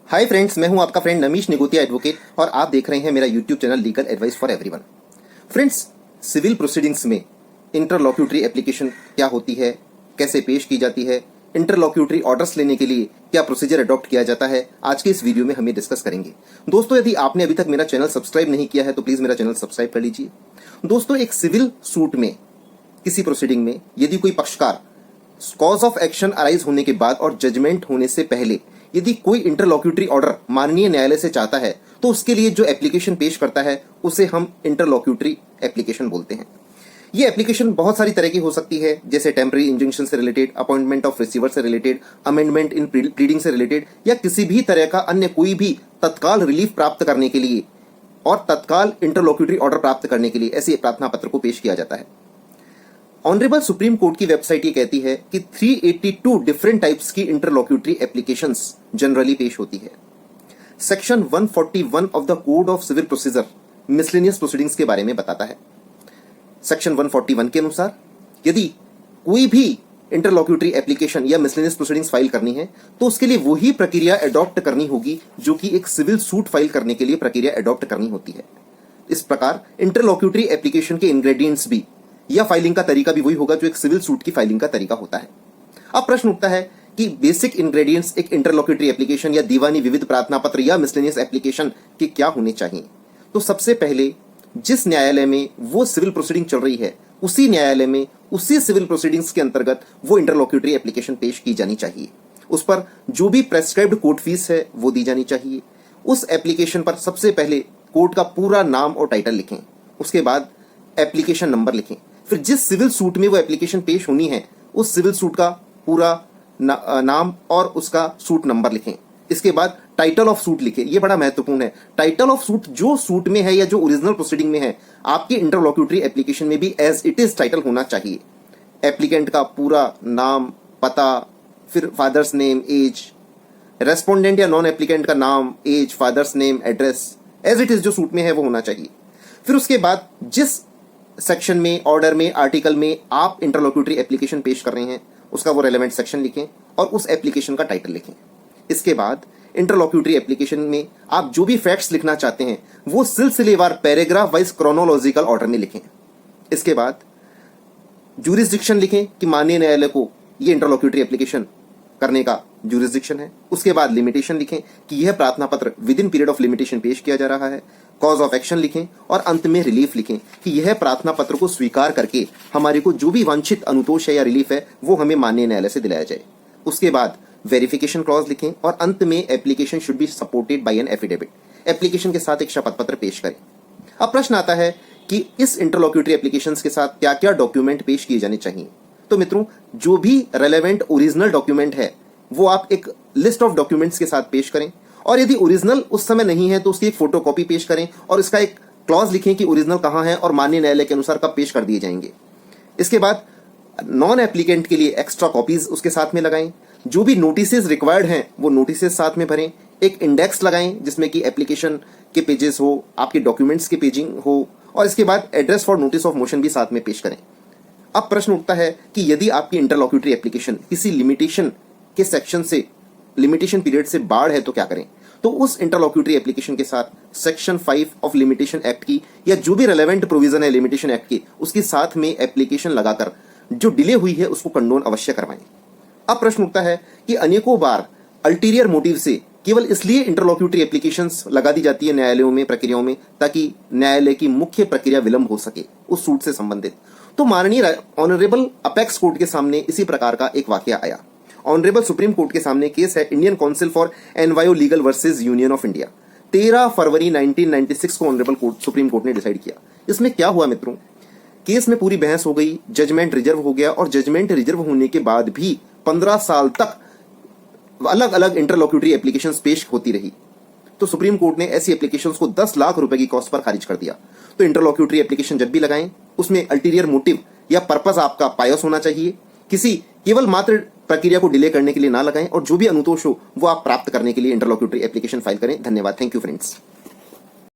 Hi friends, मैं हूं आपका फ्रेंड नमीश निगोतिया एडवोकेट और आप देख रहे हैं मेरा YouTube channel legal advice for everyone. Friends, civil proceedings में इंटरलॉक्यूटरी एप्लीकेशन क्या होती है, कैसे पेश की जाती है, इंटरलॉक्यूटरी ऑर्डर्स लेने के लिए क्या प्रोसीजर अडॉप्ट किया जाता है, आज के इस वीडियो में हम ये डिस्कस करेंगे। दोस्तों, यदि आपने अभी तक मेरा चैनल सब्सक्राइब नहीं किया है तो प्लीज मेरा चैनल सब्सक्राइब कर लीजिए। दोस्तों, एक सिविल सूट में किसी प्रोसीडिंग में यदि कोई पक्षकार कॉज ऑफ एक्शन अराइज होने के बाद और जजमेंट होने से पहले यदि कोई इंटरलॉक्यूटरी ऑर्डर माननीय न्यायालय से चाहता है तो उसके लिए जो एप्लीकेशन पेश करता है उसे हम इंटरलॉक्यूटरी एप्लीकेशन बोलते हैं। ये एप्लीकेशन बहुत सारी तरह की हो सकती है, जैसे टेम्पररी इंजंक्शन से रिलेटेड, अपॉइंटमेंट ऑफ रिसीवर से रिलेटेड, अमेंडमेंट इन प्लीडिंग से रिलेटेड, या किसी भी तरह का अन्य कोई भी तत्काल रिलीफ प्राप्त करने के लिए और तत्काल इंटरलॉक्यूटरी ऑर्डर प्राप्त करने के लिए ऐसे प्रार्थना पत्र को पेश किया जाता है। ऑनरेबल सुप्रीम कोर्ट की वेबसाइट ये कहती है कि 382 डिफरेंट टाइप्स की इंटरलॉक्यूटरी एप्लीकेशंस जनरली पेश होती है। Section 141 of the code of civil procedure miscellaneous proceedings के बारे में बताता है। सेक्शन 141 के अनुसार यदि कोई भी इंटरलॉक्यूटरी एप्लीकेशन या मिसलेनियस प्रोसीडिंग्स फाइल करनी है तो उसके लिए वही प्रक्रिया अडॉप्ट करनी होगी जो कि एक सिविल सूट फाइल करने के लिए प्रक्रिया अडॉप्ट करनी होती है। इस प्रकार इंटरलॉक्यूटरी एप्लीकेशन के इंग्रेडिएंट्स भी या फाइलिंग का तरीका भी वही होगा जो एक सिविल सूट की फाइलिंग का तरीका होता है। अब प्रश्न उठता है कि बेसिक इंग्रेडिएंट्स एक इंटरलॉक्यूटरी एप्लीकेशन या दीवानी विविध प्रार्थना पत्र या मिसलेनियस एप्लीकेशन के क्या होने चाहिए। तो सबसे पहले जिस न्यायालय में वो सिविल प्रोसीडिंग चल रही है उसी न्यायालय में उसी सिविल प्रोसीडिंग्स के अंतर्गत वो इंटरलॉक्यूटरी एप्लीकेशन पेश की जानी चाहिए। उस पर जो भी प्रेस्क्राइब्ड कोर्ट फीस है वो दी जानी चाहिए। उस एप्लीकेशन पर सबसे पहले कोर्ट का पूरा नाम और टाइटल लिखें, उसके बाद एप्लीकेशन नंबर लिखें, फिर जिस सिविल सूट में वो एप्लीकेशन पेश होनी है उस सिविल सूट का पूरा नाम और उसका सूट नंबर लिखें। इसके बाद टाइटल ऑफ सूट लिखें। ये बड़ा महत्वपूर्ण है। टाइटल ऑफ सूट जो सूट में है या जो ओरिजिनल प्रोसीडिंग में है आपकी इंटरलॉक्यूटरी एप्लीकेशन में भी एज इट इज टाइटल होना चाहिए। एप्लीकेंट का पूरा नाम, पता, फिर फादर्स नेम, एज, रेस्पोंडेंट या नॉन एप्लीकेंट का नाम, age, father's name, address as it is जो सूट में है वो होना चाहिए। फिर उसके बाद जिस सेक्शन में, ऑर्डर में, आर्टिकल में आप इंटरलॉक्यूटरी एप्लीकेशन पेश कर रहे हैं उसका वो रेलेवेंट सेक्शन लिखें और उस एप्लीकेशन का टाइटल लिखें। इसके बाद इंटरलॉक्यूटरी एप्लीकेशन में आप जो भी फैक्ट्स लिखना चाहते हैं वो सिलसिलेवार पैराग्राफ वाइज क्रोनोलॉजिकल ऑर्डर में लिखें। इसके बाद ज्यूरिसडिक्शन लिखें कि माननीय न्यायालय को ये इंटरलॉक्यूटरी एप्लीकेशन करने का ज्यूरिसडिक्शन है। उसके बाद लिमिटेशन लिखें कि यह प्रार्थना पत्र with in period of limitation पेश किया जा रहा है। कॉज ऑफ एक्शन लिखें और अंत में रिलीफ लिखें कि यह प्रार्थना पत्र को स्वीकार करके हमारे को जो भी वांछित अनुतोष है या रिलीफ है वो हमें माननीय न्यायालय से दिलाया जाए। उसके बाद वेरिफिकेशन क्लॉज लिखें और अंत में application should be supported by an affidavit. Application के साथ एक शपथ पत्र पेश करें। अब प्रश्न आता है कि इस इंटरलॉक्यूटरी एप्लीकेशन के साथ क्या क्या डॉक्यूमेंट पेश किए जाने चाहिए। तो मित्रों, जो भी रेलेवेंट ओरिजिनल डॉक्यूमेंट है वो आप एक लिस्ट ऑफ डॉक्यूमेंट्स के साथ पेश करें और यदि ओरिजिनल उस समय नहीं है तो उसकी एक फोटोकॉपी पेश करें और इसका एक क्लॉज लिखें कि ओरिजिनल कहां है और माननीय न्यायालय के अनुसार कब पेश कर दिए जाएंगे। इसके बाद नॉन एप्लीकेंट के लिए एक्स्ट्रा कॉपीज उसके साथ में लगाएं। जो भी नोटिसेस रिक्वायर्ड हैं वो नोटिसेस साथ में भरें। एक इंडेक्स लगाएं जिसमें कि एप्लीकेशन के पेजेस हो, आपके डॉक्यूमेंट्स की पेजिंग हो और इसके बाद address for notice of motion भी साथ में पेश करें। अब प्रश्न उठता है कि यदि आपकी इंटरलॉक्यूटरी एप्लीकेशन किसी लिमिटेशन के सेक्शन से, लिमिटेशन पीरियड से बाढ़ है तो क्या करें। तो उस इंटरलॉक्यूटरी एप्लीकेशन के साथ सेक्शन 5 ऑफ लिमिटेशन एक्ट की या जो भी रेलेवेंट प्रोविजन है लिमिटेशन एक्ट की उसके साथ में एप्लीकेशन लगाकर जो डिले हुई है उसको कंडोन अवश्य करवाएं। अब प्रश्न उठता है कि अनेकों बार अल्टीरियर मोटिव से केवल इसलिए इंटरलॉक्यूटरी एप्लीकेशंस लगा दी जाती है न्यायालयों में, प्रक्रियाओं में, ताकि न्यायालय की मुख्य प्रक्रिया विलंब हो सके उस सूट से संबंधित। तो माननीय ऑनरेबल अपेक्स कोर्ट के सामने इसी प्रकार का एक वाकया आया। ऑनरेबल सुप्रीम कोर्ट के सामने केस है Indian council for enviro legal versus union of India. 13 फरवरी 1996 को ऑनरेबल सुप्रीम कोर्ट ने डिसाइड किया। इसमें क्या हुआ मित्रों, केस में पूरी बहस हो गई, जजमेंट रिजर्व हो गया और जजमेंट रिजर्व होने के बाद भी 15 साल तक अलग अलग इंटरलॉक्यूटरी एप्लीकेशंस पेश होती रही। तो सुप्रीम कोर्ट ने ऐसी एप्लीकेशंस को 10 लाख रुपए की कॉस्ट पर खारिज कर दिया। तो इंटरलॉक्यूटरी एप्लीकेशन जब भी लगाएं उसमें अल्टीरियर मोटिव या पर्पस आपका पायस होना चाहिए। किसी केवल मात्र प्रक्रिया को डिले करने के लिए ना लगाएं और जो भी अनुतोष हो वो आप प्राप्त करने के लिए इंटरलॉक्यूटरी एप्लीकेशन फाइल करें। धन्यवाद। Thank you friends.